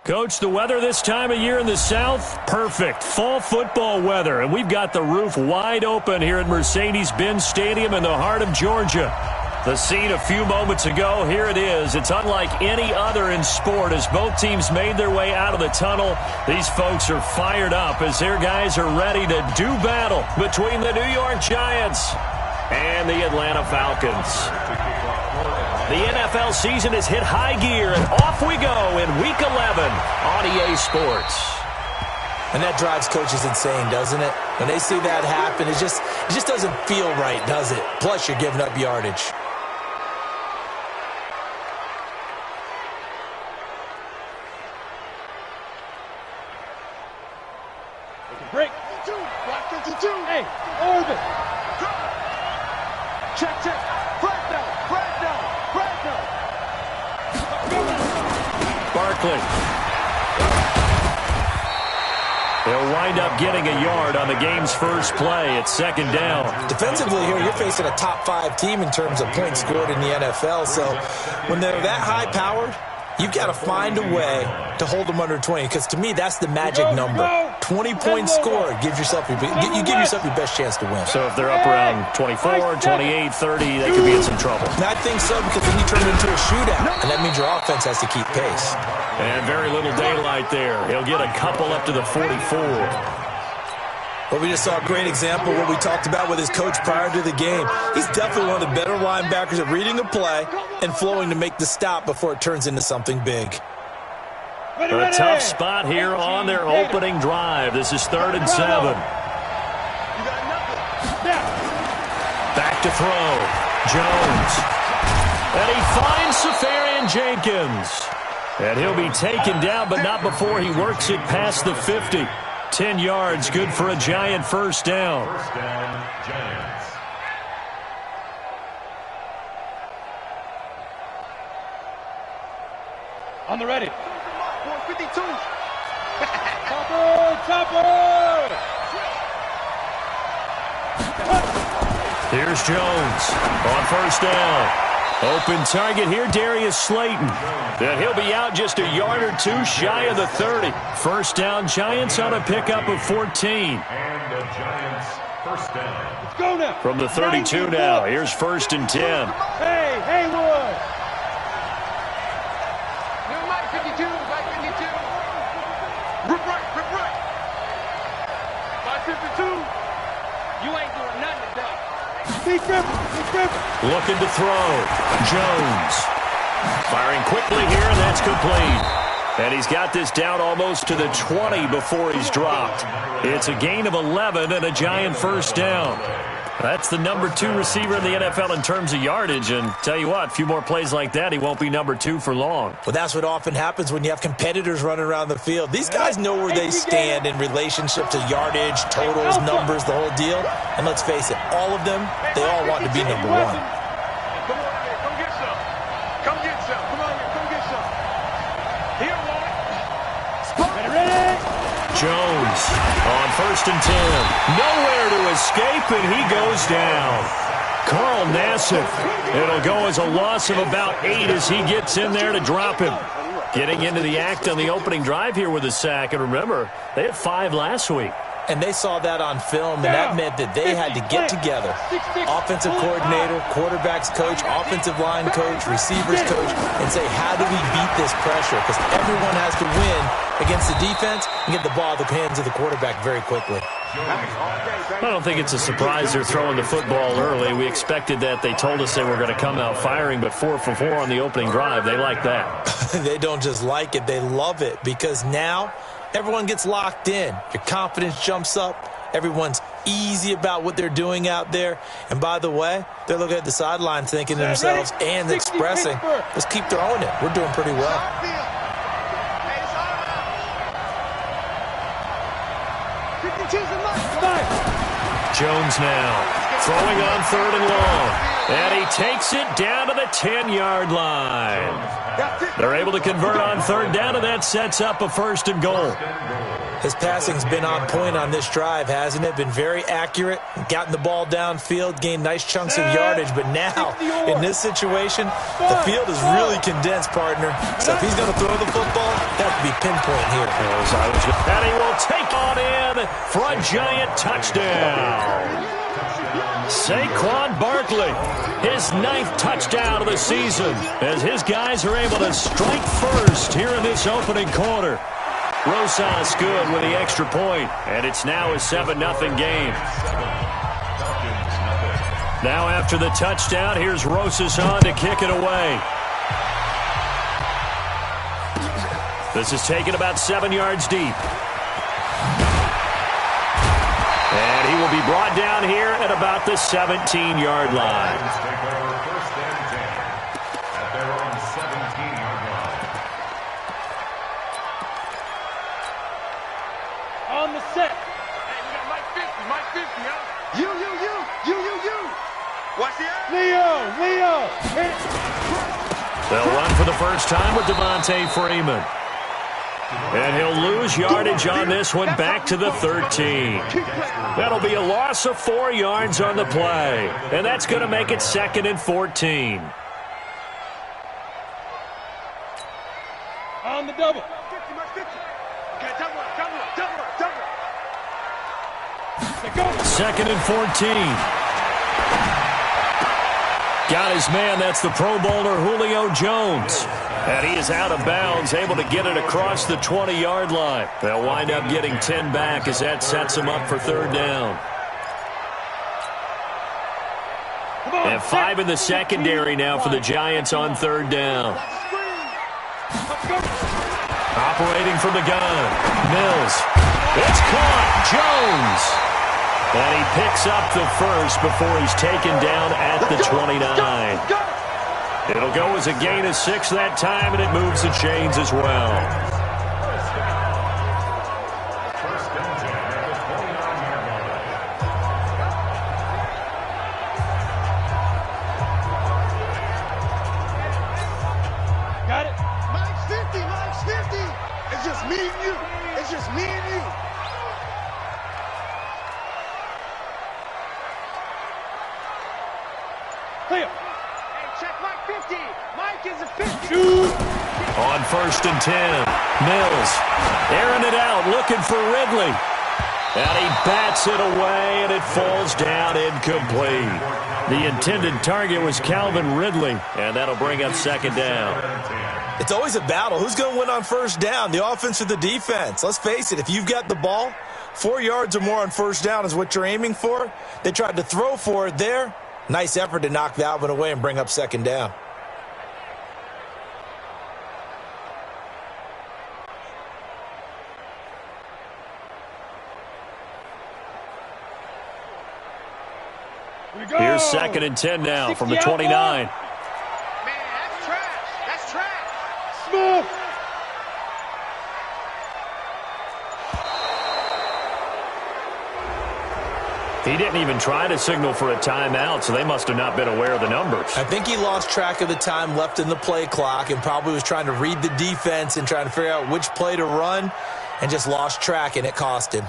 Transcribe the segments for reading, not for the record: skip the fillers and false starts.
Coach, the weather this time of year in the South, perfect. Fall football weather, and we've got the roof wide open here at Mercedes-Benz Stadium in the heart of Georgia. The scene a few moments ago, here it is. It's unlike any other in sport as both teams made their way out of the tunnel. These folks are fired up as their guys are ready to do battle between the New York Giants and the Atlanta Falcons. The NFL season has hit high gear, and off we go in Week 11 on EA Sports. And that drives coaches insane, doesn't it? When they see that happen, it just doesn't feel right, does it? Plus, you're giving up yardage. Break. 52. Hey, orbit. Check. Flag down. Barkley. He'll wind up getting a yard on the game's first play. It's second down. Defensively here, you're facing a top 5 team in terms of points scored in the NFL. So when they're that high-powered, you've got to find a way to hold them under 20. Because to me, that's the magic number. 20 points scored gives yourself your best chance to win. So if they're up around 24, 28, 30, they could be in some trouble. And I think so, because then you turn it into a shootout, and that means your offense has to keep pace. And very little daylight there. He'll get a couple up to the 44. Well, we just saw a great example of what we talked about with his coach prior to the game. He's definitely one of the better linebackers at reading a play and flowing to make the stop before it turns into something big. A tough spot here on their opening drive. This is 3rd and 7. Back to throw. Jones. And he finds Safarian-Jenkins. And he'll be taken down, but not before he works it past the 50. 10 yards, good for a Giant first down. First down, Giants. On the ready. 52. Topper! Here's Jones on first down. Open target here, Darius Slayton. And he'll be out just a yard or two shy of the 30. First down, Giants on a pickup of 14. And the Giants first down. Let's go now. From the 32 now, here's 1st and 10. Hey, Haywood. Mike 52. Rip right. Mike 52. You ain't doing nothing today. Big rip. Looking to throw. Jones. Firing quickly here, and that's complete. And he's got this down almost to the 20 before he's dropped. It's a gain of 11 and a Giant first down. That's the number 2 receiver in the NFL in terms of yardage. And tell you what, a few more plays like that, he won't be number 2 for long. Well, that's what often happens when you have competitors running around the field. These guys know where they stand in relationship to yardage, totals, numbers, the whole deal. And let's face it, all of them, they all want to be number 1. Come on, come get some. Come get some. Come on, come get some. Here, Ready. Jones on 1st and 10. Nowhere to escape, and he goes down. Carl Nassif. It'll go as a loss of about 8 as he gets in there to drop him. Getting into the act on the opening drive here with a sack. And remember, they had 5 last week. And they saw that on film, and that meant that they had to get together. Offensive coordinator, quarterbacks coach, offensive line coach, receivers coach, and say, how do we beat this pressure? Because everyone has to win against the defense and get the ball in the hands of the quarterback very quickly. I don't think it's a surprise they're throwing the football early. We expected that. They told us they were going to come out firing, but 4 for 4 on the opening drive. They like that. They don't just like it, they love it, because now everyone gets locked in. Your confidence jumps up. Everyone's easy about what they're doing out there. And by the way, they're looking at the sideline thinking to themselves and expressing, let's keep throwing it. We're doing pretty well. Jones now throwing on 3rd and long. And he takes it down to the 10-yard line. They're able to convert on 3rd down, and that sets up a 1st and goal. His passing's been on point on this drive, hasn't it? Been very accurate, gotten the ball downfield, gained nice chunks of yardage. But now, in this situation, the field is really condensed, partner. So if he's going to throw the football, that could be pinpoint here. And he will take on in for a giant touchdown. Saquon Barkley, his 9th touchdown of the season, as his guys are able to strike first here in this opening quarter. Rosas good with the extra point, and it's now a 7-0 game. Now after the touchdown, here's Rosas on to kick it away. This is taken about 7 yards deep. And he will be brought down here at about the 17-yard line. On the set. Hey, we got Mike 50, huh? You. Watch the eye. Leo. They'll run for the first time with Devontae Freeman. And he'll lose yardage on this one back to the 13. That'll be a loss of 4 yards on the play. And that's going to make it 2nd and 14. On the double. 50, Mike 50. Okay, double up. 2nd and 14. Got his man. That's the Pro Bowler Julio Jones. And he is out of bounds, able to get it across the 20-yard line. They'll wind up getting 10 back as that sets them up for 3rd down. And 5 in the secondary now for the Giants on 3rd down. Operating from the gun. Mills. It's caught. Jones. And he picks up the first before he's taken down at the 29. It'll go as a gain of 6 that time, and it moves the chains as well. Got it. Mike's 50. It's just me and you. Clear. Hey, check Mike 50. Mike is a 50. Shoot. On 1st and 10, Mills airing it out, looking for Ridley. And he bats it away, and it falls down incomplete. The intended target was Calvin Ridley, and that'll bring up 2nd down. It's always a battle. Who's going to win on 1st down, the offense or the defense? Let's face it, if you've got the ball, 4 yards or more on 1st down is what you're aiming for. They tried to throw for it there. Nice effort to knock that one away and bring up 2nd down. Here's 2nd and 10 now from the 29. Man, that's trash. Smooth. He didn't even try to signal for a timeout, so they must have not been aware of the numbers. I think he lost track of the time left in the play clock and probably was trying to read the defense and trying to figure out which play to run and just lost track, and it cost him.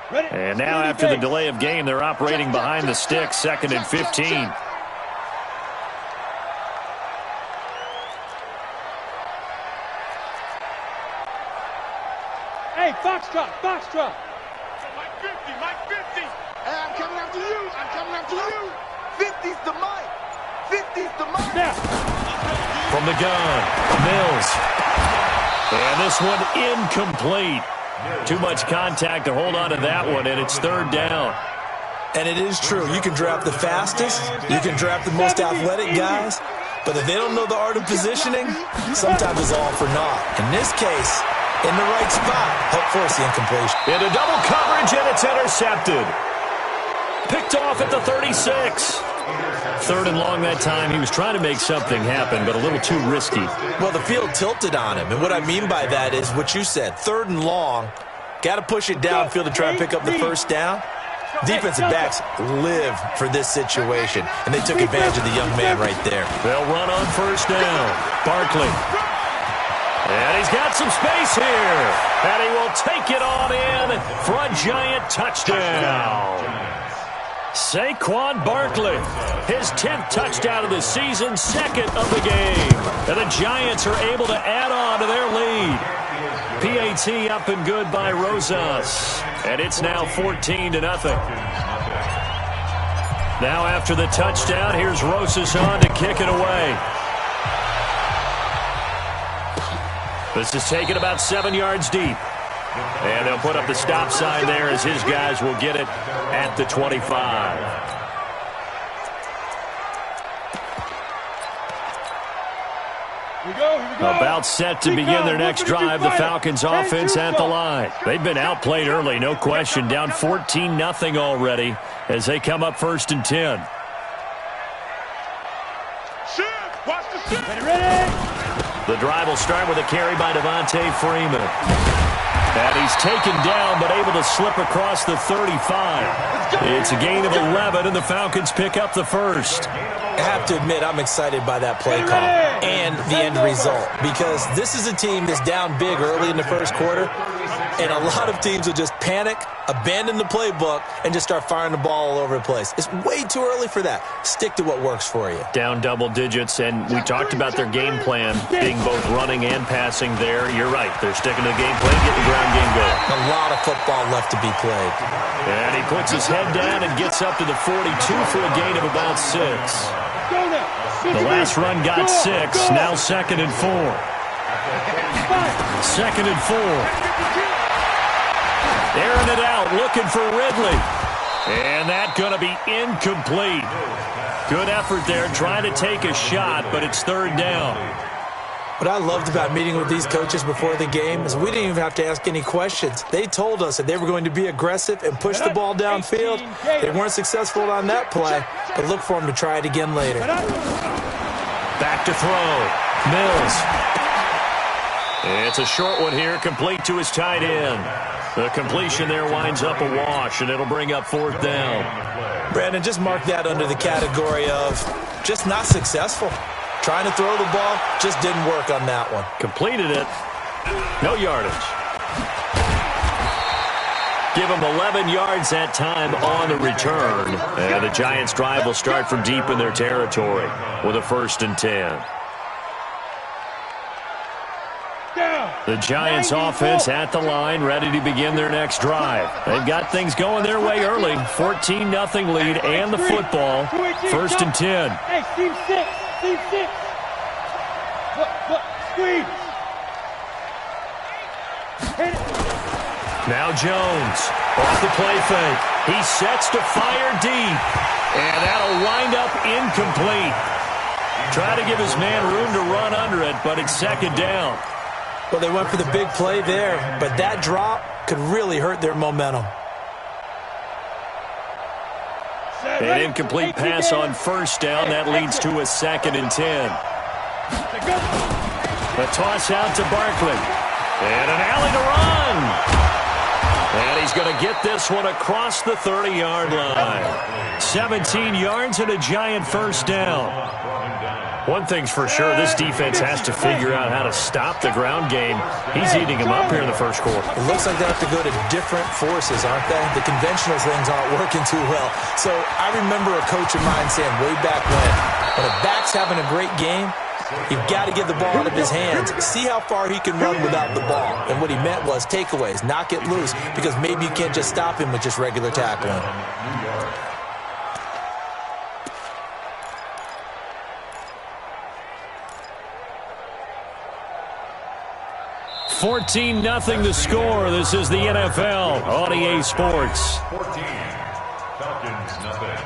Ready. And now after the delay of game, they're operating behind the sticks, 2nd and 15. Hey, Foxtrot. Mike 50. Hey, I'm coming after you. 50's the Mike. 50's the Mike. Now. From the gun, Mills. And this one incomplete. Too much contact to hold on to that one, and it's 3rd down. And it is true. You can draft the fastest. You can draft the most athletic guys. But if they don't know the art of positioning, sometimes it's all for naught. In this case, in the right spot, help force the incompletion. Into double coverage, and it's intercepted. Picked off at the 36. 3rd and long that time. He was trying to make something happen, but a little too risky. Well, the field tilted on him, and what I mean by that is what you said. 3rd and long, got to push it downfield to try and pick up the 1st down. Defensive backs live for this situation, and they took advantage of the young man right there. They'll run on 1st down. Barkley. And he's got some space here. And he will take it on in for a Giant touchdown. Saquon Barkley, his 10th touchdown of the season, 2nd of the game. And the Giants are able to add on to their lead. PAT up and good by Rosas. And it's now 14-0. Now after the touchdown, here's Rosas on to kick it away. This is taken about 7 yards deep. And they'll put up the stop sign there as his guys will get it at the 25. Here we go. About set to begin their next drive, the Falcons offense at the line. They've been outplayed early, no question. Down 14-0 already as they come up 1st and 10. Watch the shoot. Ready. The drive will start with a carry by Devontae Freeman. And he's taken down, but able to slip across the 35. It's a gain of 11, and the Falcons pick up the first. I have to admit, I'm excited by that play call and the end result, because this is a team that's down big early in the first quarter, and a lot of teams will just panic, abandon the playbook, and just start firing the ball all over the place. It's way too early for that. Stick to what works for you. Down double digits, and we talked about their game plan being both running and passing there. You're right. They're sticking to the game plan, getting the ground game going. A lot of football left to be played. And he puts his head down and gets up to the 42 for a gain of about 6. The last run got 6. Now 2nd and 4. 2nd and 4. Airing it out, looking for Ridley. And that's going to be incomplete. Good effort there, trying to take a shot, but it's 3rd down. What I loved about meeting with these coaches before the game is we didn't even have to ask any questions. They told us that they were going to be aggressive and push the ball downfield. They weren't successful on that play, but look for them to try it again later. Back to throw. Mills. It's a short one here, complete to his tight end. The completion there winds up a wash, and it'll bring up 4th down. Brandon, just mark that under the category of just not successful. Trying to throw the ball, just didn't work on that one. Completed it. No yardage. Give them 11 yards that time on the return. And the Giants' drive will start from deep in their territory with a 1st and 10. The Giants' offense at the line, ready to begin their next drive. They've got things going their way early. 14-0 lead and the football. 1st and 10. Hey, Team 6. Team 6. Look, squeeze. Hit it. Now Jones, off the play fake. He sets to fire deep, and that'll wind up incomplete. Try to give his man room to run under it, but it's 2nd down. Well, they went for the big play there, but that drop could really hurt their momentum. An incomplete pass on 1st down. That leads to a 2nd and 10. The toss out to Barkley. And an alley to run. And he's going to get this one across the 30-yard line. 17 yards and a Giant 1st down. One thing's for sure, this defense has to figure out how to stop the ground game. He's eating them up here in the first quarter. It looks like they have to go to different forces, aren't they? The conventional things aren't working too well. So I remember a coach of mine saying way back when a back's having a great game, you've got to get the ball out of his hands. See how far he can run without the ball. And what he meant was takeaways, knock it loose, because maybe you can't just stop him with just regular tackling. 14-0 the score. This is the NFL on EA Sports. 14, Falcons nothing.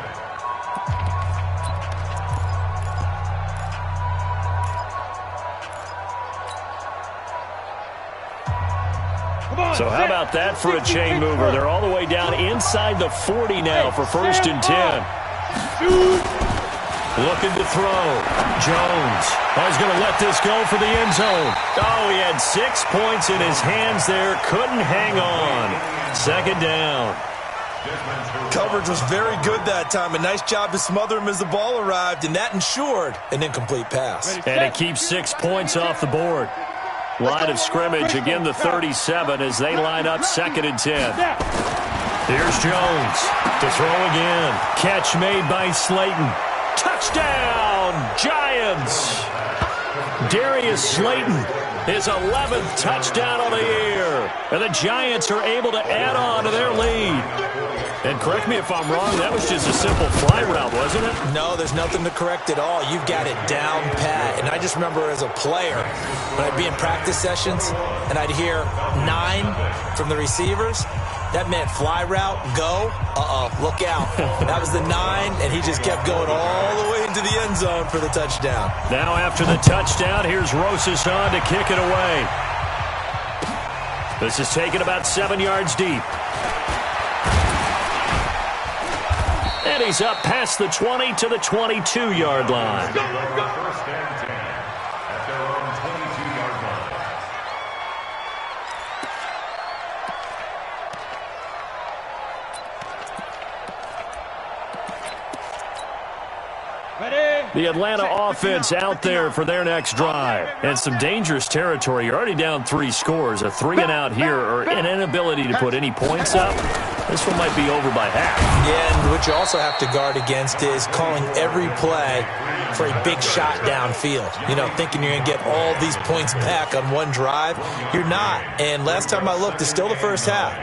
So how about that for a chain mover? They're all the way down inside the 40 now for 1st and 10. Looking to throw. Jones. He's going to let this go for the end zone. Oh, he had 6 points in his hands there. Couldn't hang on. 2nd down. Coverage was very good that time. A nice job to smother him as the ball arrived, and that ensured an incomplete pass. And it keeps 6 points off the board. Line of scrimmage, again the 37 as they line up 2nd and 10. Here's Jones to throw again. Catch made by Slayton. Touchdown, Giants! Darius Slayton, his 11th touchdown of the year. And the Giants are able to add on to their lead. And correct me if I'm wrong, that was just a simple fly route, wasn't it? No, there's nothing to correct at all. You've got it down pat. And I just remember as a player, when I'd be in practice sessions and I'd hear 9 from the receivers, that meant fly route, go, look out. That was the 9, and he just kept going all the way into the end zone for the touchdown. Now after the touchdown, here's Rosas on to kick it away. This is taken about 7 yards deep. And he's up past the 20 to the 22-yard line. First and 10 at their own 22-yard line. The Atlanta offense out there for their next drive. And some dangerous territory. You're already down 3 scores. A 3-and-out here or an inability to put any points up. This one might be over by half. Yeah, and what you also have to guard against is calling every play for a big shot downfield. You know, thinking you're going to get all these points back on one drive. You're not. And last time I looked, it's still the first half.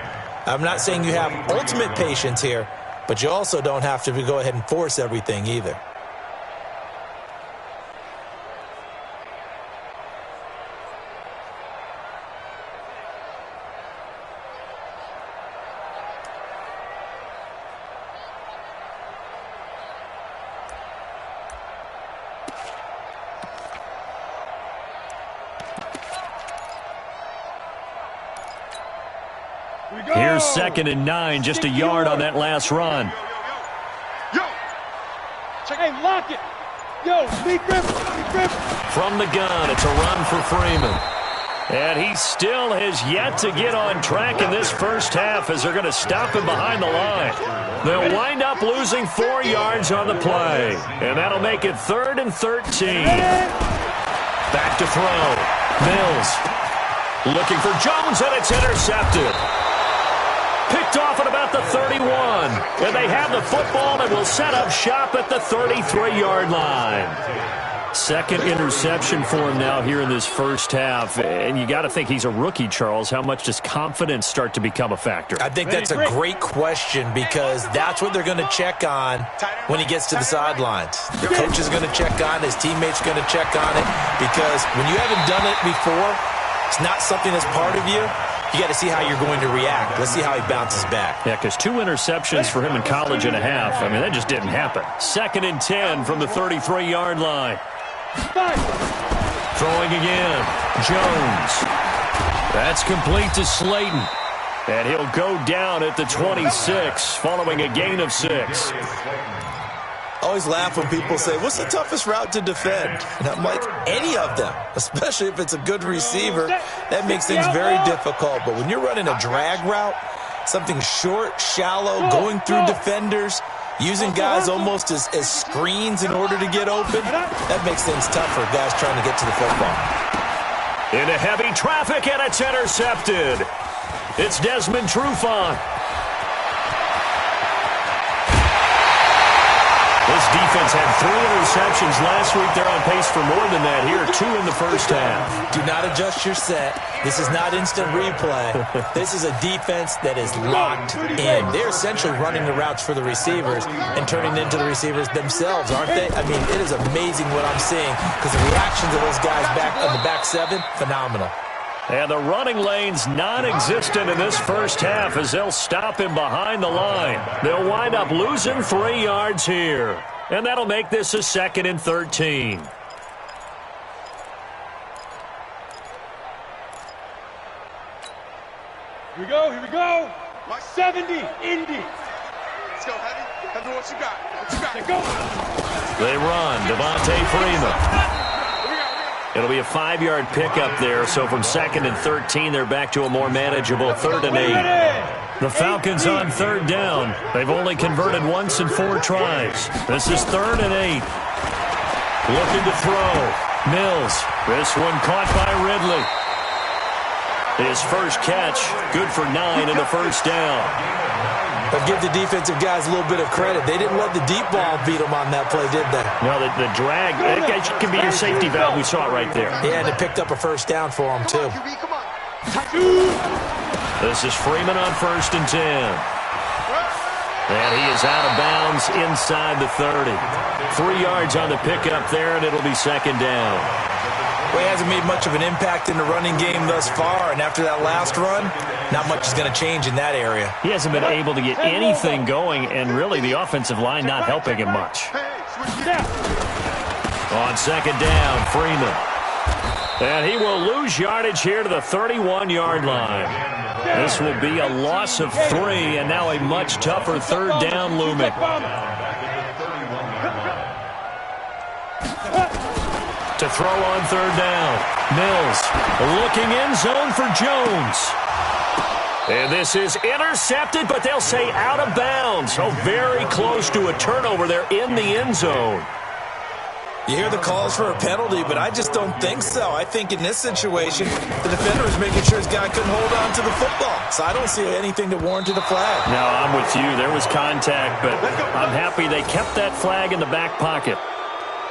I'm not saying you have ultimate patience here, but you also don't have to go ahead and force everything either. Here's 2nd and 9, just a yard on that last run. Hey, lock it. Yo, Lee Griffin. From the gun, it's a run for Freeman. And he still has yet to get on track in this first half as they're going to stop him behind the line. They'll wind up losing 4 yards on the play. And that'll make it 3rd and 13. Back to throw. Mills looking for Jones, and it's intercepted. Picked off at about the 31. And they have the football and will set up shop at the 33-yard line. 2nd interception for him now here in this first half. And you got to think he's a rookie, Charles. How much does confidence start to become a factor? I think that's a great question because that's what they're going to check on when he gets to the sidelines. The coach is going to check on it. His teammates are going to check on it because when you haven't done it before, it's not something that's part of you. You got to see how you're going to react. Let's see how he bounces back. Yeah, because 2 interceptions for him in college and a half. I mean, that just didn't happen. 2nd and 10 from the 33-yard line. Throwing again. Jones. That's complete to Slayton. And he'll go down at the 26 following a gain of 6. I always laugh when people say, what's the toughest route to defend? And I'm like, any of them, especially if it's a good receiver. That makes things very difficult. But when you're running a drag route, something short, shallow, going through defenders, using guys almost as screens in order to get open, that makes things tough for guys trying to get to the football. Into heavy traffic, and it's intercepted. It's Desmond Trufant. This defense had 3 interceptions last week. They're on pace for more than that here. 2 in the first half. Do not adjust your set. This is not instant replay. This is a defense that is locked in. They're essentially running the routes for the receivers and turning into the receivers themselves, aren't they? I mean, it is amazing what I'm seeing because the reactions of those guys back on the back 7, phenomenal. And the running lane's non-existent in this first half as they'll stop him behind the line. They'll wind up losing 3 yards here. And that'll make this a 2nd and 13. Here we go. 70, Indy. Let's go, Heavy. Heavy, what you got? Let's go. They run. Devontae Freeman. It'll be a 5-yard pickup there, so from 2nd and 13, they're back to a more manageable 3rd and 8. The Falcons on 3rd down. They've only converted once in 4 tries. This is 3rd and 8. Looking to throw. Mills. This one caught by Ridley. His first catch, good for 9 and a first down. But give the defensive guys a little bit of credit. They didn't let the deep ball beat them on that play, did they? No, the drag, that can be your safety valve. We saw it right there. Yeah, and it picked up a first down for them, too. This is Freeman on 1st and 10. And he is out of bounds inside the 30. 3 yards on the pickup there, and it'll be 2nd down. Well, he hasn't made much of an impact in the running game thus far, and after that last run, not much is going to change in that area. He hasn't been able to get anything going, and really the offensive line not helping him much. On 2nd down, Freeman. And he will lose yardage here to the 31-yard line. This will be a loss of 3, and now a much tougher 3rd down looming. To throw on 3rd down. Mills looking end zone for Jones. And this is intercepted, but they'll say out of bounds. So very close to a turnover there in the end zone. You hear the calls for a penalty, but I just don't think so. I think in this situation, the defender is making sure his guy couldn't hold on to the football. So I don't see anything to warrant a flag. No, I'm with you. There was contact, but I'm happy they kept that flag in the back pocket.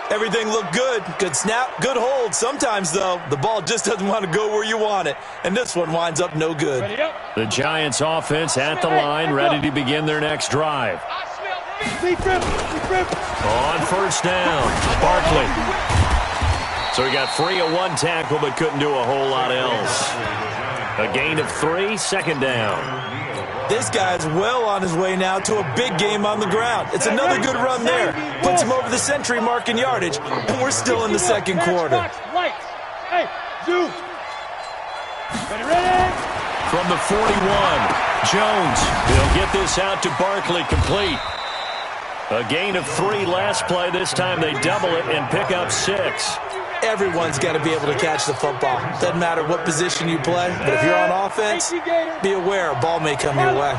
Everything looked good. Good snap, good hold. Sometimes, though, the ball just doesn't want to go where you want it. And this one winds up no good. The Giants offense at the line, ready to begin their next drive. On 1st down, Barkley. So he got free of 1 tackle, but couldn't do a whole lot else. A gain of 3, 2nd down. This guy's well on his way now to a big game on the ground. It's another good run there. Puts him over the century mark in yardage, and we're still in the 2nd quarter. From the 41, Jones. He'll get this out to Barkley, complete. A gain of 3 last play. This time they double it and pick up 6. Everyone's got to be able to catch the football. Doesn't matter what position you play, but if you're on offense, be aware a ball may come your way.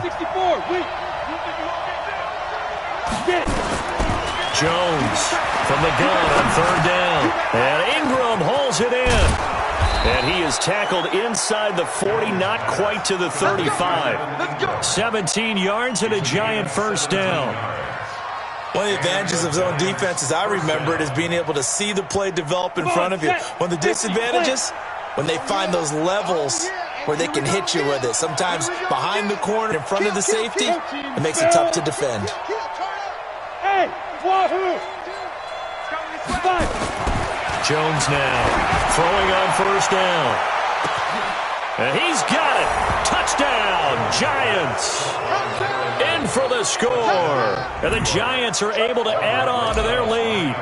Jones from the gun on 3rd down. And Ingram holds it in. And he is tackled inside the 40, not quite to the 35. 17 yards and a Giant first down. One of the advantages of zone defense, as I remember it, is being able to see the play develop in front of you. One of the disadvantages, when they find those levels where they can hit you with it. Sometimes behind the corner, in front of the safety, it makes it tough to defend. Jones now throwing on 1st down. And he's got it. Touchdown, Giants. In for the score. And the Giants are able to add on to their lead.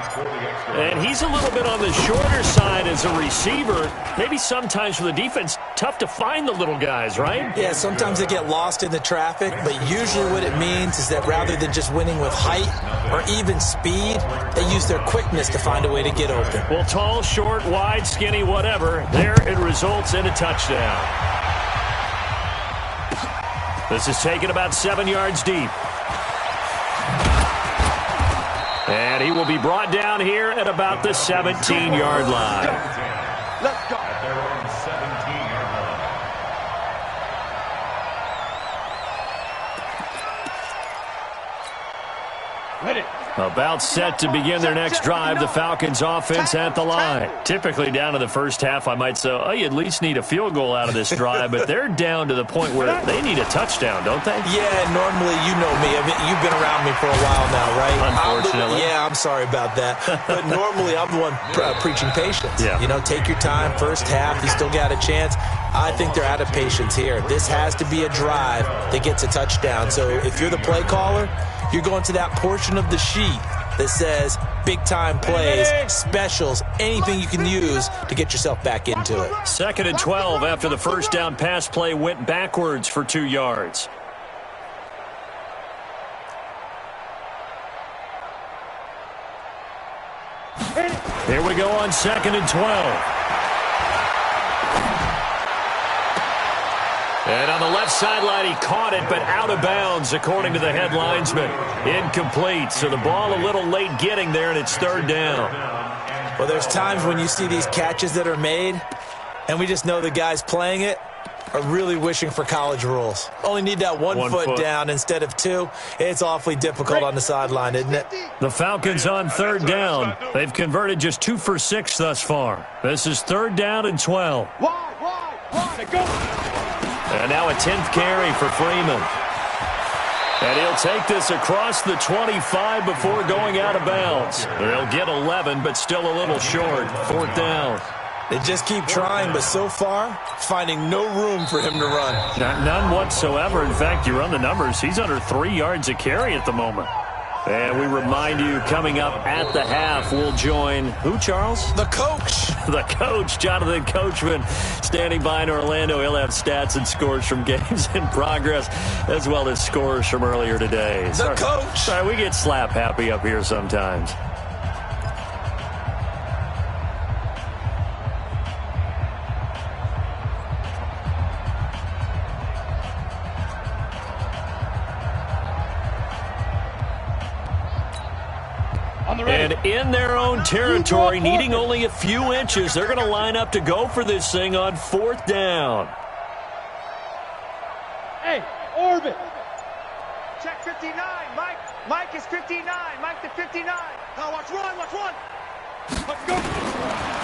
And he's a little bit on the shorter side as a receiver. Maybe sometimes for the defense, tough to find the little guys, right? Yeah, sometimes they get lost in the traffic, but usually what it means is that rather than just winning with height or even speed, they use their quickness to find a way to get open. Well, tall, short, wide, skinny, whatever, there it results in a touchdown. This is taken about 7 yards deep. And he will be brought down here at about the 17-yard line. Let's go. At their own 17-yard line. Ready. About set to begin their next drive, the Falcons offense at the line. Typically down to the first half, I might say, oh, you at least need a field goal out of this drive, but they're down to the point where they need a touchdown, don't they? Yeah, normally, you know me. You've been around me for a while now, right? Unfortunately. I'm sorry about that. But normally, I'm the one preaching patience. Yeah. You know, take your time. First half, you still got a chance. I think they're out of patience here. This has to be a drive that gets a touchdown. So if you're the play caller, you're going to that portion of the sheet that says big-time plays, specials, anything you can use to get yourself back into it. 2nd and 12 after the first down pass play went backwards for 2 yards. Here we go on 2nd and 12. And on the left sideline, he caught it, but out of bounds, according to the head linesman. Incomplete, so the ball a little late getting there, and it's 3rd down. Well, there's times when you see these catches that are made, and we just know the guy's playing it. are really wishing for college rules. Only need that one foot down instead of two. It's awfully difficult on the sideline, isn't it? The Falcons on third down. They've converted just 2 for 6 thus far. This is third down and 12. Wide, go. And now a 10th carry for Freeman. And he'll take this across the 25 before going out of bounds. They'll get 11, but still a little short. Fourth down. They just keep trying, but so far, finding no room for him to run. None whatsoever. In fact, you run the numbers. He's under 3 yards a carry at the moment. And we remind you, coming up at the half, we'll join who, Charles? The coach. The coach, Jonathan Coachman, standing by in Orlando. He'll have stats and scores from games in progress, as well as scores from earlier today. The coach. Sorry, we get slap happy up here sometimes. And in their own territory, needing only a few inches, they're going to line up to go for this thing on fourth down. Hey, orbit. Check 59. Mike is 59. Mike to 59. Now watch run. Let's go.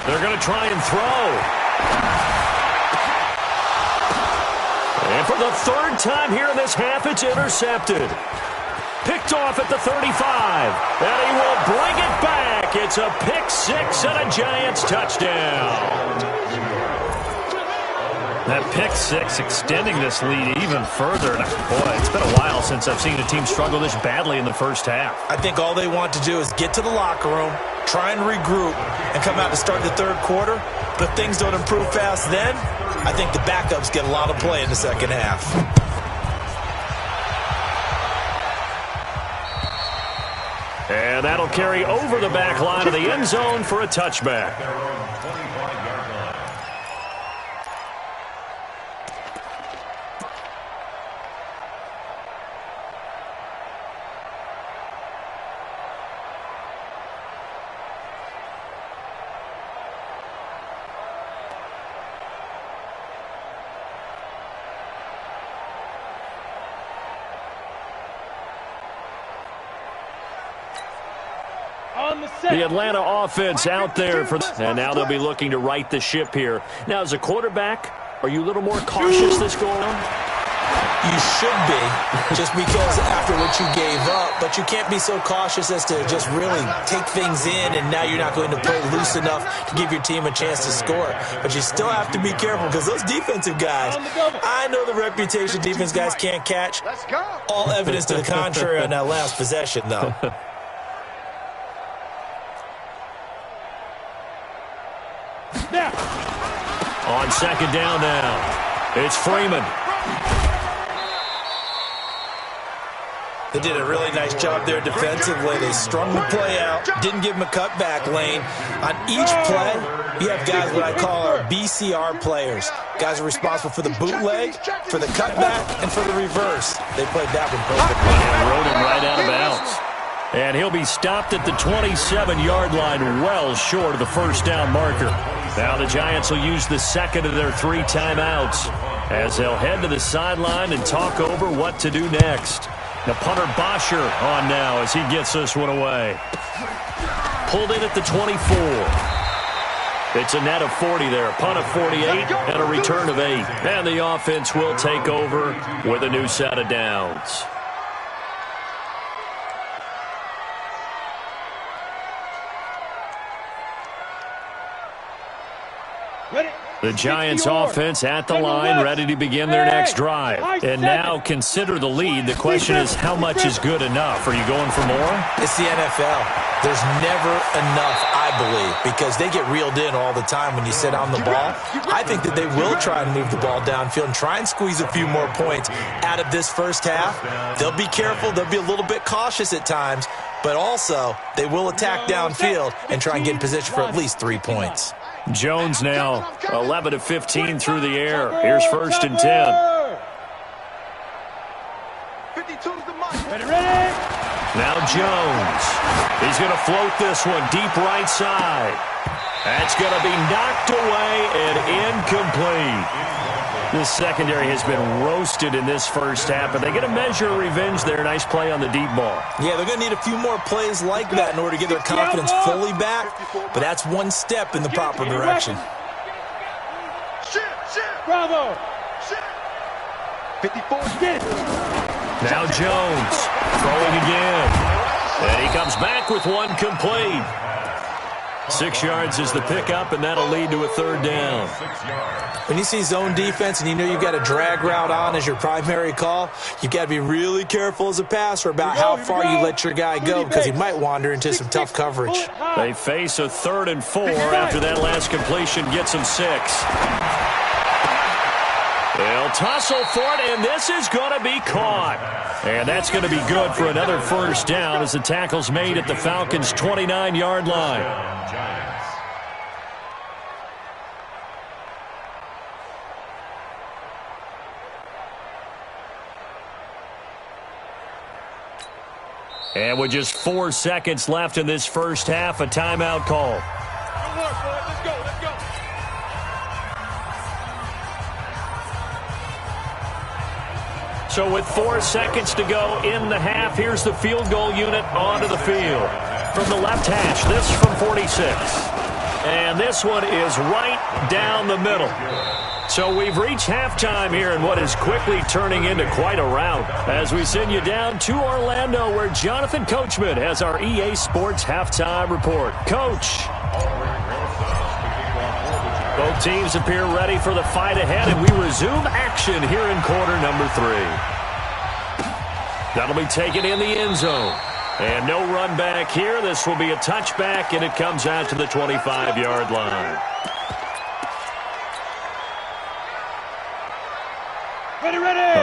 They're going to try and throw. And for the third time here in this half, it's intercepted. Picked off at the 35, and he will bring it back. It's a pick six and a Giants touchdown. That pick six extending this lead even further. And boy, it's been a while since I've seen a team struggle this badly in the first half. I think all they want to do is get to the locker room, try and regroup, and come out to start the third quarter. But if things don't improve fast then, I think the backups get a lot of play in the second half. And that'll carry over the back line of the end zone for a touchback. The Atlanta offense out there for, and now they'll be looking to right the ship here. Now, as a quarterback, are you a little more cautious this go around? You should be, just because after what you gave up, but you can't be so cautious as to just really take things in, and now you're not going to play loose enough to give your team a chance to score. But you still have to be careful, because those defensive guys, I know the reputation defense guys can't catch. All evidence to the contrary on that last possession, though. On second down now, it's Freeman. They did a really nice job there defensively. They strung the play out, didn't give him a cutback lane. On each play, you have guys what I call our BCR players. Guys are responsible for the bootleg, for the cutback, and for the reverse. They played that one perfectly. And rode him right out of bounds. And he'll be stopped at the 27-yard line, well short of the first down marker. Now the Giants will use the second of their 3 timeouts as they'll head to the sideline and talk over what to do next. The punter Bosher on now as he gets this one away. Pulled in at the 24. It's a net of 40 there. A punt of 48 and a return of 8. And the offense will take over with a new set of downs. The Giants offense at the line, ready to begin their next drive. And now consider the lead. The question is, how much is good enough? Are you going for more? It's the NFL. There's never enough, I believe, because they get reeled in all the time when you sit on the ball. I think that they will try and move the ball downfield and try and squeeze a few more points out of this first half. They'll be careful. They'll be a little bit cautious at times, but also they will attack downfield and try and get in position for at least 3 points. Jones now 11 of 15 through the air. Here's first and 10. 52's the mark. Ready? Now Jones. He's going to float this one deep right side. That's going to be knocked away and incomplete. This secondary has been roasted in this first half, but they get a measure of revenge there. Nice play on the deep ball. Yeah, they're going to need a few more plays like that in order to get their confidence fully back, but that's one step in the proper direction. Bravo. 54. Now Jones throwing again. And he comes back with one complete. 6 yards is the pickup, and that'll lead to a third down. When you see zone defense and you know you've got a drag route on as your primary call, you've got to be really careful as a passer about how far you let your guy go because he might wander into some tough coverage. They face a 3rd and 4 after that last completion gets them 6. They'll tussle for it, and this is going to be caught. And that's going to be good for another first down as the tackle's made at the Falcons' 29-yard line. And with just 4 seconds left in this first half, a timeout call. Let's go. So with 4 seconds to go in the half, here's the field goal unit onto the field. From the left hash, this from 46. And this one is right down the middle. So we've reached halftime here in what is quickly turning into quite a rout as we send you down to Orlando where Jonathan Coachman has our EA Sports halftime report. Coach. Both teams appear ready for the fight ahead, and we resume action here in quarter number 3. That'll be taken in the end zone. And no run back here. This will be a touchback, and it comes out to the 25-yard line.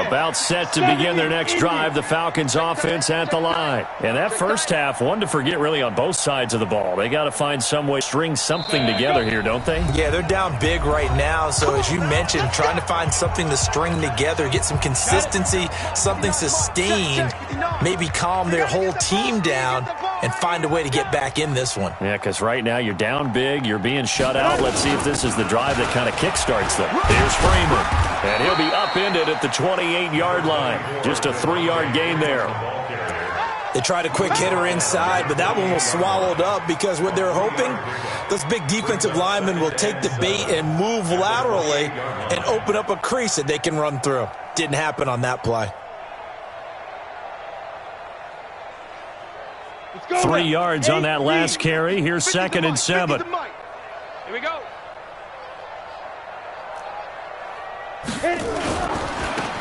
About set to begin their next drive, the Falcons offense at the line. And that first half, one to forget really on both sides of the ball. They got to find some way to string something together here, don't they? Yeah, they're down big right now. So as you mentioned, trying to find something to string together, get some consistency, something sustained, maybe calm their whole team down and find a way to get back in this one. Yeah, because right now you're down big, you're being shut out. Let's see if this is the drive that kind of kickstarts them. Here's Freeman, and he'll be upended at the 28-yard line. Just a 3-yard gain there. They tried a quick hitter inside, but that one was swallowed up because what they're hoping, those big defensive linemen will take the bait and move laterally and open up a crease that they can run through. Didn't happen on that play. 3 yards on that last carry. Here's 2nd and 7. Here we go.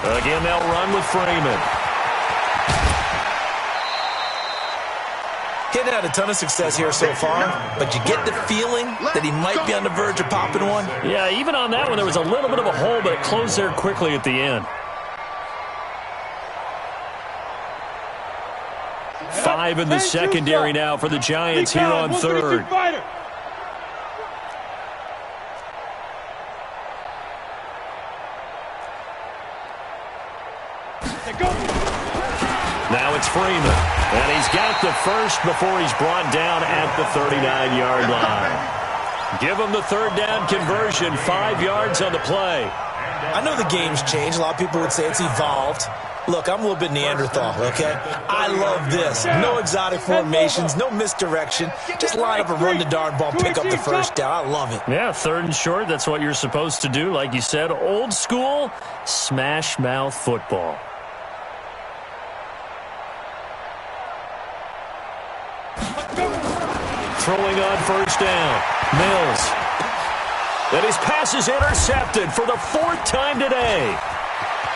Again, they'll run with Freeman. Hadn't had a ton of success here so far, but you get the feeling that he might be on the verge of popping one. Yeah, even on that one, there was a little bit of a hole, but it closed there quickly at the end. 5 in the secondary now for the Giants here on 3rd. Now it's Freeman, and he's got the first before he's brought down at the 39-yard line. Give him the 3rd down conversion, 5 yards on the play. I know the game's changed. A lot of people would say it's evolved. Look, I'm a little bit Neanderthal, okay? I love this. No exotic formations, no misdirection. Just line up and run the darn ball, pick up the first down. I love it. Yeah, 3rd and short, that's what you're supposed to do. Like you said, old school, smash mouth football. Throwing on 1st down, Mills. And his pass is intercepted for the 4th time today.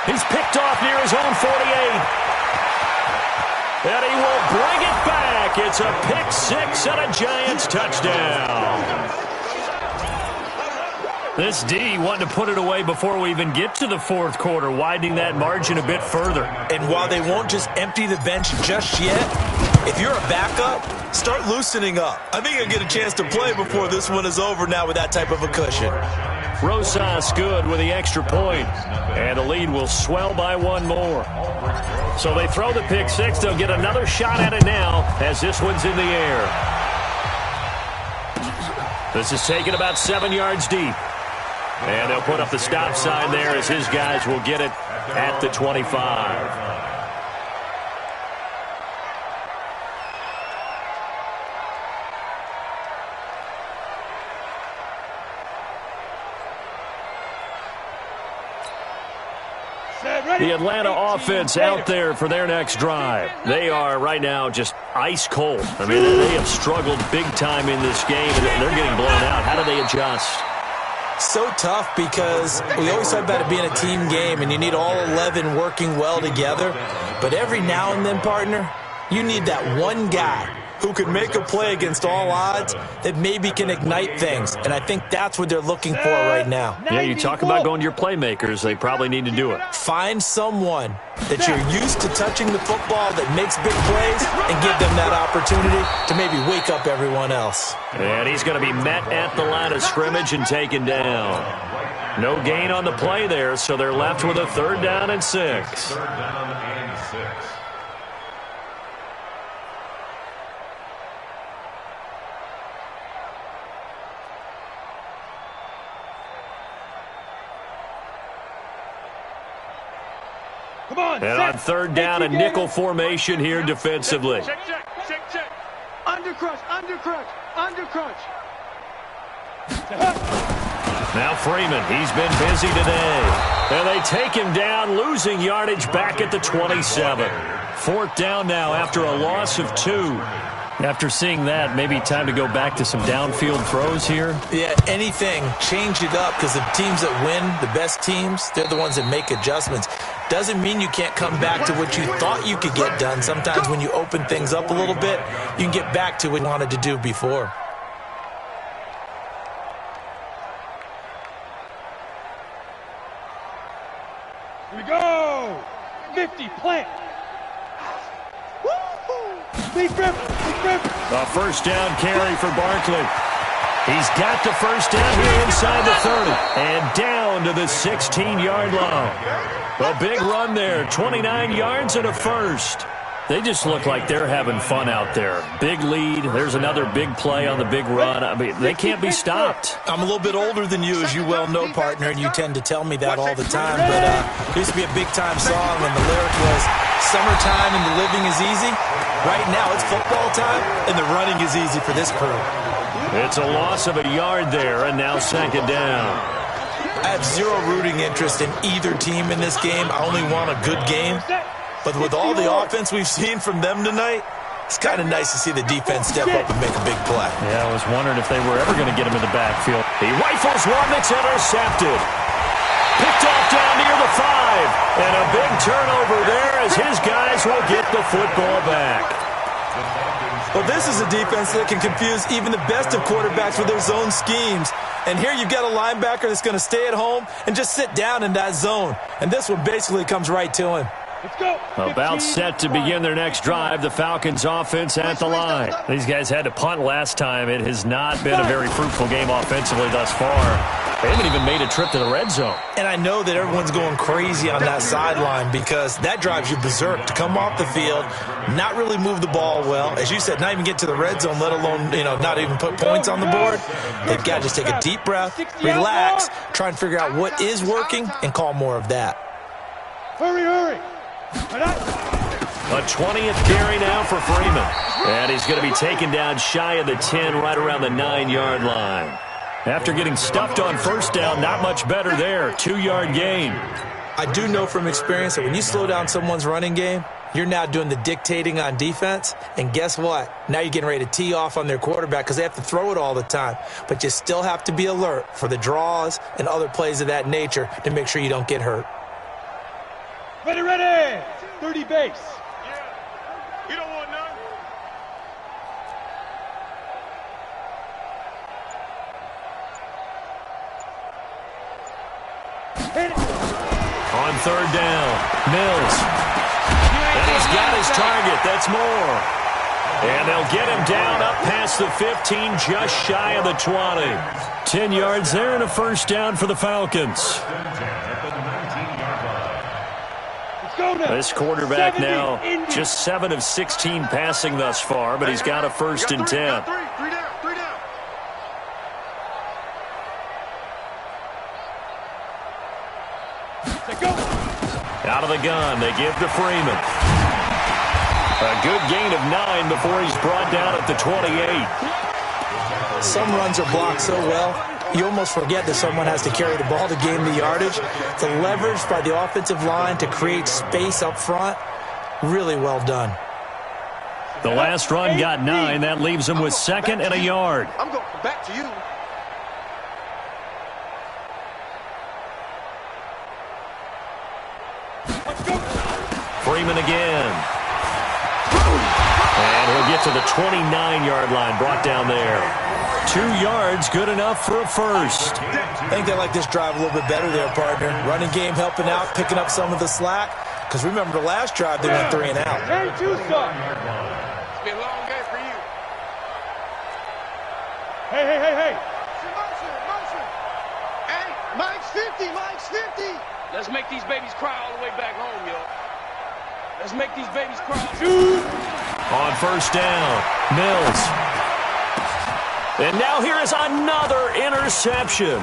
He's picked off near his own 48. And he will bring it back. It's a pick 6 and a Giants touchdown. This D wanting to put it away before we even get to the 4th quarter, widening that margin a bit further. And while they won't just empty the bench just yet, if you're a backup, start loosening up. I think you'll get a chance to play before this one is over now with that type of a cushion. Rosas good with the extra point, and the lead will swell by 1 more. So they throw the pick 6. They'll get another shot at it now as this one's in the air. This is taken about 7 yards deep. And they'll put up the stop sign there as his guys will get it at the 25. The Atlanta offense out there for their next drive. They are right now just ice cold. I mean, they have struggled big time in this game, and they're getting blown out. How do they adjust? So tough because we always talk about it being a team game, and you need all 11 working well together. But every now and then, partner, you need that one guy who can make a play against all odds that maybe can ignite things. And I think that's what they're looking for right now. Yeah, you talk about going to your playmakers. They probably need to do it. Find someone that you're used to touching the football that makes big plays and give them that opportunity to maybe wake up everyone else. And he's going to be met at the line of scrimmage and taken down. No gain on the play there, so they're left with a 3rd down and 6. 3rd down and 6. And on 3rd down, a nickel formation here defensively. Check. Undercrunch. Now Freeman, he's been busy today. And they take him down, losing yardage back at the 27. 4th down now after a loss of 2. After seeing that, maybe time to go back to some downfield throws here. Yeah, anything. Change it up because the teams that win, the best teams, they're the ones that make adjustments. Doesn't mean you can't come back to what you thought you could get done. Sometimes when you open things up a little bit, you can get back to what you wanted to do before. Here we go. 50, plant. Big rip. A 1st down carry for Barkley. He's got the 1st down here inside the 30. And down to the 16-yard line. A big run there, 29 yards and a 1st. They just look like they're having fun out there. Big lead. There's another big play on the big run. I mean, they can't be stopped. I'm a little bit older than you, as you well know, partner, and you tend to tell me that all the time. But it used to be a big-time song, and the lyric was, "Summertime and the living is easy." Right now, it's football time, and the running is easy for this crew. It's a loss of a yard there, and now 2nd down. I have zero rooting interest in either team in this game. I only want a good game. But with all the offense we've seen from them tonight, it's kind of nice to see the defense step up and make a big play. Yeah, I was wondering if they were ever going to get him in the backfield. He rifles one that's intercepted. Picked off down near the 5. And a big turnover there as his guys will get the football back. Well, this is a defense that can confuse even the best of quarterbacks with their zone schemes. And here you've got a linebacker that's going to stay at home and just sit down in that zone. And this one basically comes right to him. Let's go. About set to begin their next drive, the Falcons offense at the line. These guys had to punt last time. It has not been a very fruitful game offensively thus far. They haven't even made a trip to the red zone. And I know that everyone's going crazy on that sideline because that drives you berserk to come off the field, not really move the ball well. As you said, not even get to the red zone, let alone, not even put points on the board. They've got to just take a deep breath, relax, try and figure out what is working, and call more of that. Hurry. A 20th carry now for Freeman. And he's going to be taken down shy of the 10, right around the 9-yard line. After getting stuffed on 1st down, not much better there. 2-yard gain. I do know from experience that when you slow down someone's running game, you're now doing the dictating on defense. And guess what? Now you're getting ready to tee off on their quarterback because they have to throw it all the time. But you still have to be alert for the draws and other plays of that nature to make sure you don't get hurt. Ready. 30 base. Yeah. You don't want none. On 3rd down, Mills. And he's got his target. That's Moore. And they'll get him down up past the 15, just shy of the 20. 10 yards there and a 1st down for the Falcons. This quarterback now just 7 of 16 passing thus far, but he's got a 1st and 10. Out of the gun, they give to Freeman. A good gain of 9 before he's brought down at the 28. Some runs are blocked so well, you almost forget that someone has to carry the ball to gain the yardage. The leverage by the offensive line to create space up front, really well done. The last run got 9. That leaves him with 2nd and a yard. I'm going back to you. Freeman again. And he'll get to the 29-yard line, brought down there. 2 yards, good enough for a first. I think they like this drive a little bit better there, partner. Running game helping out, picking up some of the slack. Because remember the last drive, they went 3 and out. Hey, two, son. It's been a long day for you. Hey. Motion. Hey, Mike's 50, Mike's 50. Let's make these babies cry all the way back home, yo. Let's make these babies cry. On first down, Mills. And now here is another interception.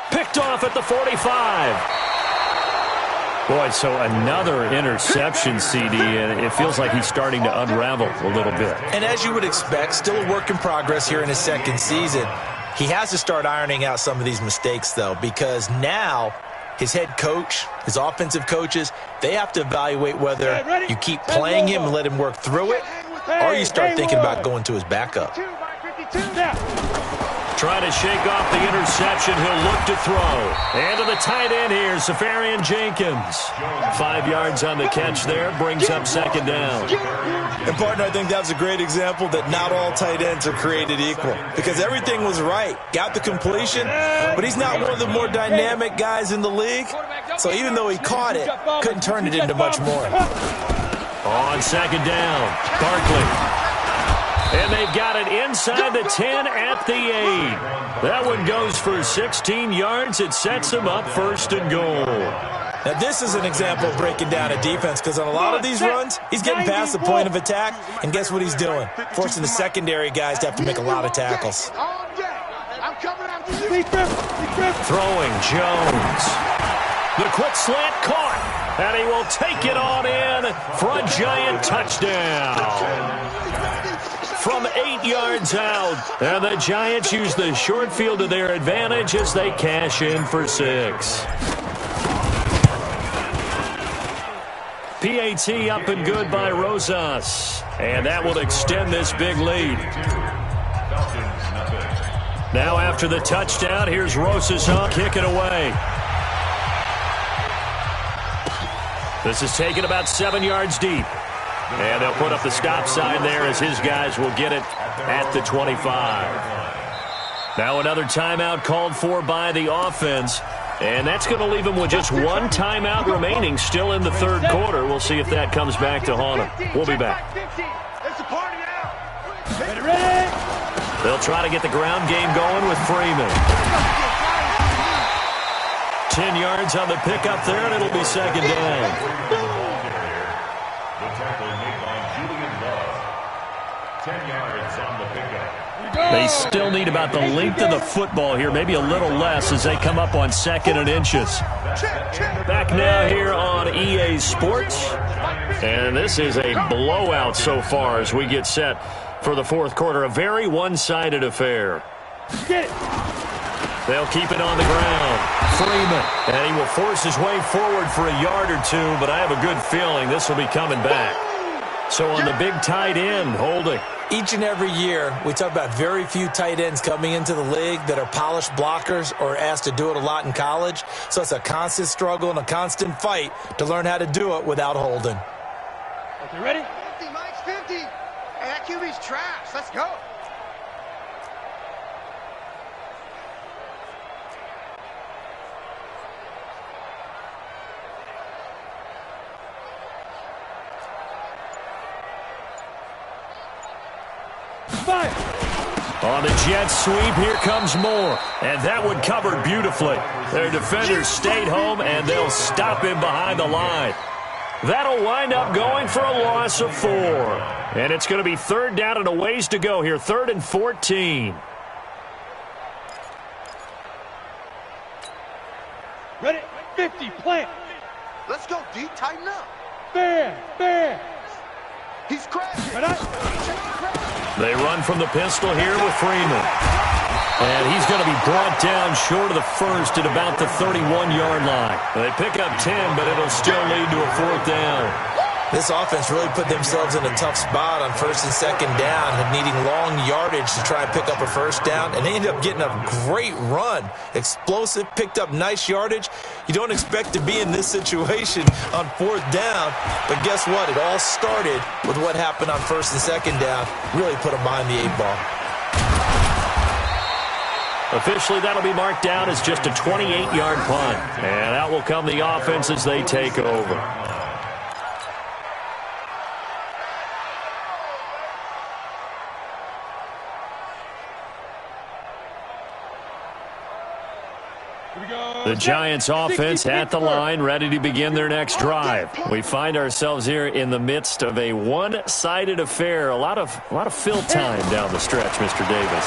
Picked off at the 45. Boy, so another interception, CD, and it feels like he's starting to unravel a little bit. And as you would expect, still a work in progress here in his second season. He has to start ironing out some of these mistakes, though, because now his head coach, his offensive coaches, they have to evaluate whether you keep playing him and let him work through it, or you start thinking about going to his backup. Trying to shake off the interception. He'll look to throw. And to the tight end here, Safarian Jenkins. 5 yards on the catch there. Brings up 2nd down. And, partner, I think that was a great example that not all tight ends are created equal. Because everything was right. Got the completion, but he's not one of the more dynamic guys in the league. So even though he caught it, couldn't turn it into much more. On 2nd down, Barkley. And they've got it inside the 10 at the 8. That one goes for 16 yards. It sets him up 1st and goal. Now, this is an example of breaking down a defense, because on a lot of these runs, he's getting past the point of attack, and guess what he's doing? Forcing the secondary guys to have to make a lot of tackles. I'm coming after you. Throwing Jones. The quick slant caught, and he will take it on in for a giant touchdown. From 8 yards out, and the Giants use the short field to their advantage as they cash in for 6. PAT up and good by Rosas, and that will extend this big lead. Now after the touchdown, here's Rosas on, kick it away. This is taken about 7 yards deep. And they'll put up the stop sign there as his guys will get it at the 25. Now another timeout called for by the offense. And that's going to leave them with just 1 timeout remaining still in the 3rd quarter. We'll see if that comes back to haunt them. We'll be back. It's a party now. Ready? They'll try to get the ground game going with Freeman. 10 yards on the pickup there, and it'll be 2nd down. They still need about the length of the football here, maybe a little less as they come up on 2nd and inches. Back now here on EA Sports. And this is a blowout so far as we get set for the 4th quarter. A very one-sided affair. Get it. They'll keep it on the ground. Freeman. And he will force his way forward for a yard or 2, but I have a good feeling this will be coming back. So on the big tight end, holding. Each and every year, we talk about very few tight ends coming into the league that are polished blockers or asked to do it a lot in college. So it's a constant struggle and a constant fight to learn how to do it without holding. Okay, ready? 50, Mike's 50. Hey, that QB's trash. Let's go. Fire. On the jet sweep, here comes more. And that one covered beautifully. Their defenders stayed home, and they'll stop him behind the line. That'll wind up going for a loss of 4. And it's going to be 3rd down and a ways to go here. 3rd and 14. Ready? 50, plant. Let's go, D. Tighten up. Fair. He's crashing. Ready? They run from the pistol here with Freeman. And he's going to be brought down short of the first at about the 31-yard line. They pick up 10, but it'll still lead to a 4th down. This offense really put themselves in a tough spot on 1st and 2nd down and needing long yardage to try and pick up a 1st down, and they ended up getting a great run. Explosive, picked up nice yardage. You don't expect to be in this situation on 4th down, but guess what? It all started with what happened on 1st and 2nd down. Really put them behind the 8-ball. Officially, that'll be marked down as just a 28-yard punt, and out will come the offense as they take over. The Giants offense at the line, ready to begin their next drive. We find ourselves here in the midst of a one-sided affair. A lot of fill time down the stretch, Mr. Davis.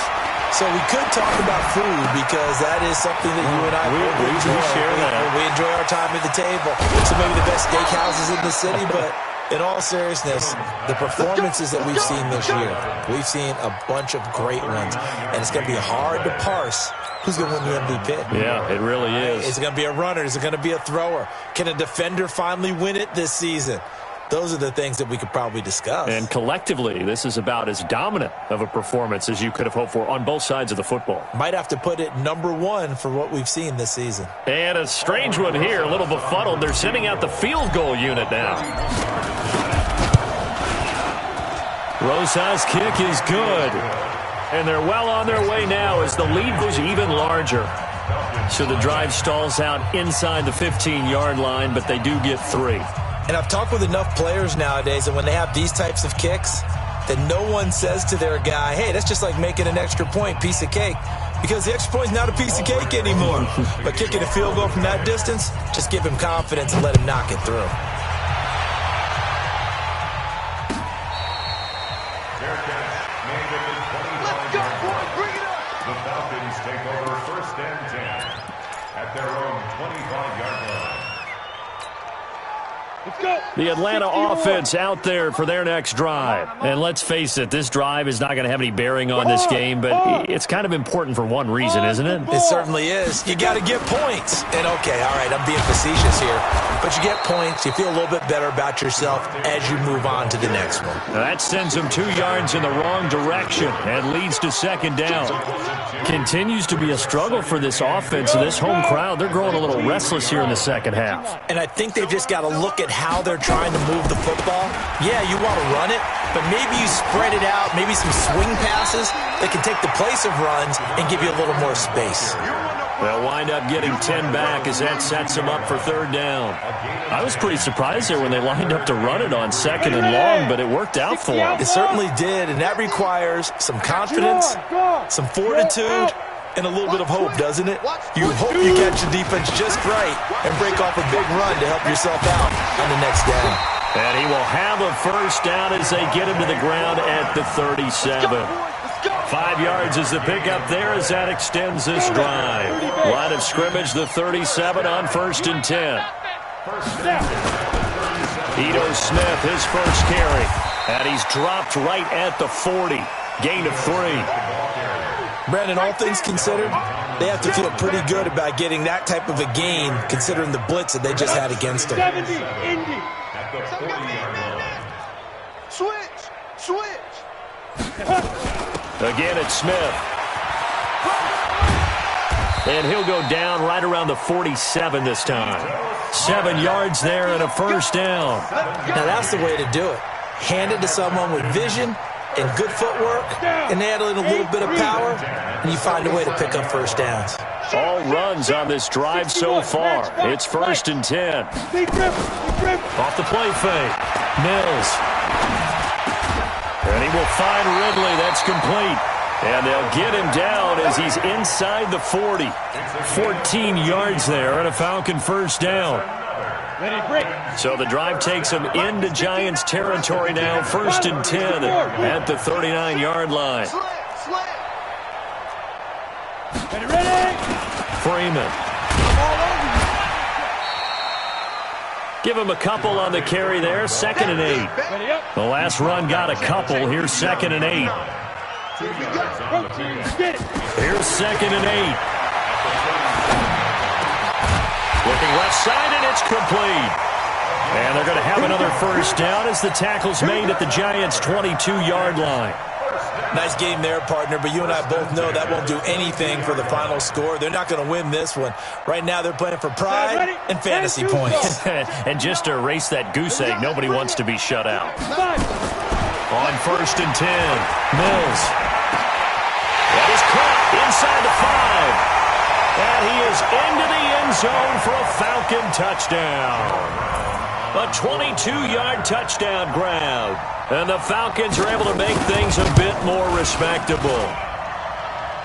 So we could talk about food because that is something that you and I we share that. We enjoy our time at the table. So maybe the best steakhouses in the city, but in all seriousness, the performances that we've seen this year, we've seen a bunch of great ones, and it's going to be hard to parse who's going to win the MVP. Yeah, it really is. Is it going to be a runner? Is it going to be a thrower? Can a defender finally win it this season? Those are the things that we could probably discuss. And collectively, this is about as dominant of a performance as you could have hoped for on both sides of the football. Might have to put it #1 for what we've seen this season. And a strange one here, a little befuddled. They're sending out the field goal unit now. Rosa's kick is good. And they're well on their way now as the lead goes even larger. So the drive stalls out inside the 15-yard line, but they do get 3. And I've talked with enough players nowadays that when they have these types of kicks, that no one says to their guy, hey, that's just like making an extra point, piece of cake. Because the extra point is not a piece of cake anymore. But kicking a field goal from that distance, just give him confidence and let him knock it through. The Falcons take over 1st and 10 at their own 25-yard line. Let's go. The Atlanta offense out there for their next drive. And let's face it, this drive is not going to have any bearing on this game, but it's kind of important for one reason, isn't it? It certainly is. You got to get points. And, okay, all right, I'm being facetious here. But you get points, you feel a little bit better about yourself as you move on to the next one. That sends them 2 yards in the wrong direction and leads to 2nd down. Continues to be a struggle for this offense. This home crowd, they're growing a little restless here in the second half. And I think they've just got to look at how they're trying to move the football. Yeah, you want to run it, but maybe you spread it out, maybe some swing passes that can take the place of runs and give you a little more space. They'll wind up getting 10 back as that sets them up for 3rd down. I was pretty surprised there when they lined up to run it on 2nd and long, but it worked out for them. It certainly did, and that requires some confidence, some fortitude, and a little bit of hope, doesn't it? You hope you catch the defense just right and break off a big run to help yourself out on the next down. And he will have a 1st down as they get him to the ground at the 37. 5 yards is the pickup there as that extends this drive. Line of scrimmage, the 37 on 1st and 10. Ito Smith, his first carry. And he's dropped right at the 40. Gain of 3. Brandon, all things considered, they have to feel pretty good about getting that type of a gain considering the blitz that they just had against them. 70, Indy. At the 40-yard line. Switch. Again, it's Smith. And he'll go down right around the 47 this time. 7 yards there and a 1st down. Now, that's the way to do it. Hand it to someone with vision and good footwork, and add in a little bit of power, and you find a way to pick up 1st downs. All runs on this drive so far. It's 1st and 10. Off the play fake. Mills. And he will find Ridley. That's complete. And they'll get him down as he's inside the 40. 14 yards there and a Falcon 1st down. So the drive takes him into Giants territory now. 1st and 10 at the 39-yard line. Freeman. Give him a couple on the carry there, 2nd and 8. The last run got a couple. Here's 2nd and 8. Here's 2nd and 8. Looking left side, and it's complete. And they're going to have another first down as the tackle's made at the Giants' 22-yard line. Nice game there, partner, but you and I both know that won't do anything for the final score. They're not going to win this one. Right now they're playing for pride and fantasy points. And just to erase that goose egg, nobody wants to be shut out. On 1st and 10, Mills. That is caught inside the 5. And he is into the end zone for a Falcon touchdown. A 22-yard touchdown grab. And the Falcons are able to make things a bit more respectable.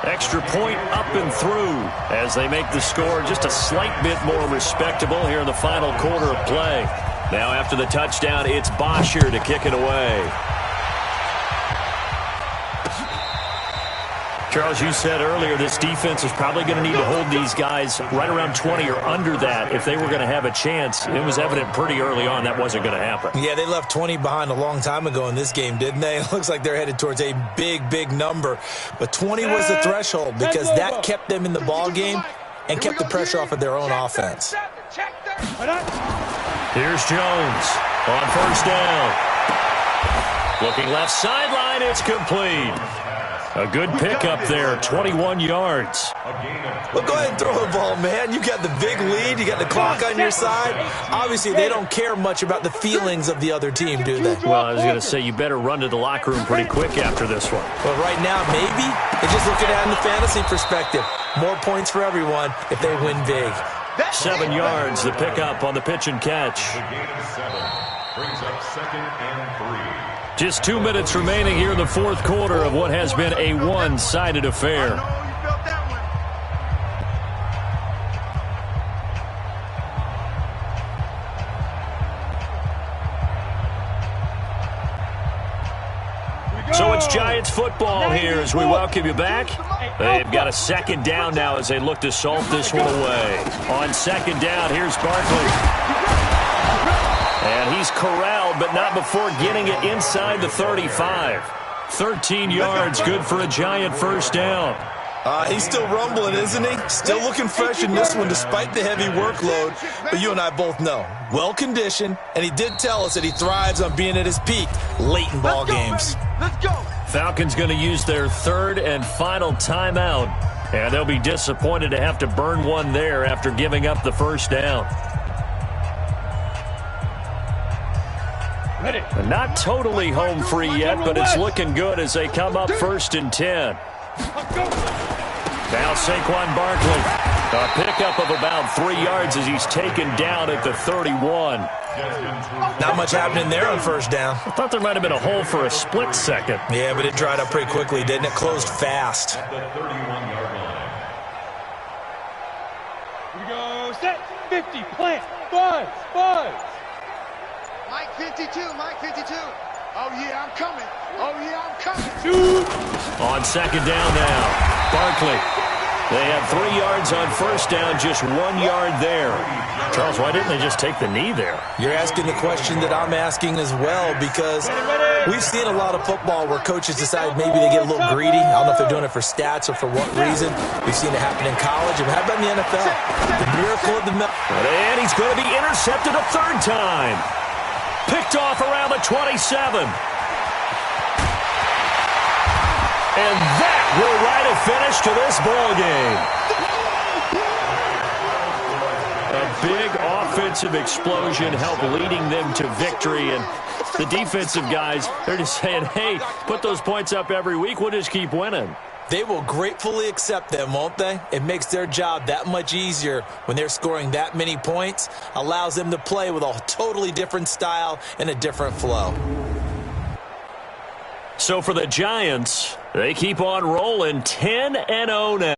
Extra point up and through as they make the score just a slight bit more respectable here in the final quarter of play. Now after the touchdown, it's Bosher to kick it away. Charles, you said earlier this defense is probably going to need to hold these guys right around 20 or under that if they were going to have a chance. It was evident pretty early on that wasn't going to happen. Yeah, they left 20 behind a long time ago in this game, didn't they? It looks like they're headed towards a big, big number. But 20 was the threshold because that kept them in the ball game and kept the pressure off of their own offense. Here's Jones on 1st down. Looking left sideline, it's complete. A good pickup there, 21 yards. Well, go ahead and throw the ball, man. You got the big lead. You got the clock on your side. Obviously, they don't care much about the feelings of the other team, do they? Well, I was going to say, you better run to the locker room pretty quick after this one. But right now, maybe they're just looking at it in the fantasy perspective. More points for everyone if they win big. 7 yards, the pickup on the pitch and catch. The gain of 7 brings up 2nd and 3. Just 2 minutes remaining here in the 4th quarter of what has been a one-sided affair. So it's Giants football here as we welcome you back. They've got a 2nd down now as they look to salt this one away. On 2nd down, here's Barkley. And he's corralled, but not before getting it inside the 35. 13 yards, good for a Giant first down. He's still rumbling, isn't he? Still looking fresh in this one despite the heavy workload. But you and I both know, well-conditioned, and he did tell us that he thrives on being at his peak late in ball games. Let's go. Falcons going to use their 3rd and final timeout, and they'll be disappointed to have to burn one there after giving up the first down. Not totally home free yet, but it's looking good as they come up 1st and 10. Now Saquon Barkley. A pickup of about 3 yards as he's taken down at the 31. Not much happening there on 1st down. I thought there might have been a hole for a split second. Yeah, but it dried up pretty quickly, didn't it? Closed fast. At the 31-yard line. Here we go, set, 50, plant, buzz. Mike 52, Mike 52. Oh, yeah, I'm coming. Oh, yeah, I'm coming. On 2nd down now, Barkley. They had 3 yards on 1st down, just 1 yard there. Charles, why didn't they just take the knee there? You're asking the question that I'm asking as well, because we've seen a lot of football where coaches decide maybe they get a little greedy. I don't know if they're doing it for stats or for what reason. We've seen it happen in college. And how about in the NFL? The miracle of the And he's going to be intercepted a 3rd time. Picked off around the 27. And that will write a finish to this ball game. A big offensive explosion helped leading them to victory. And the defensive guys, they're just saying, hey, put those points up every week. We'll just keep winning. They will gratefully accept them, won't they? It makes their job that much easier when they're scoring that many points. Allows them to play with a totally different style and a different flow. So for the Giants, they keep on rolling 10-0 now.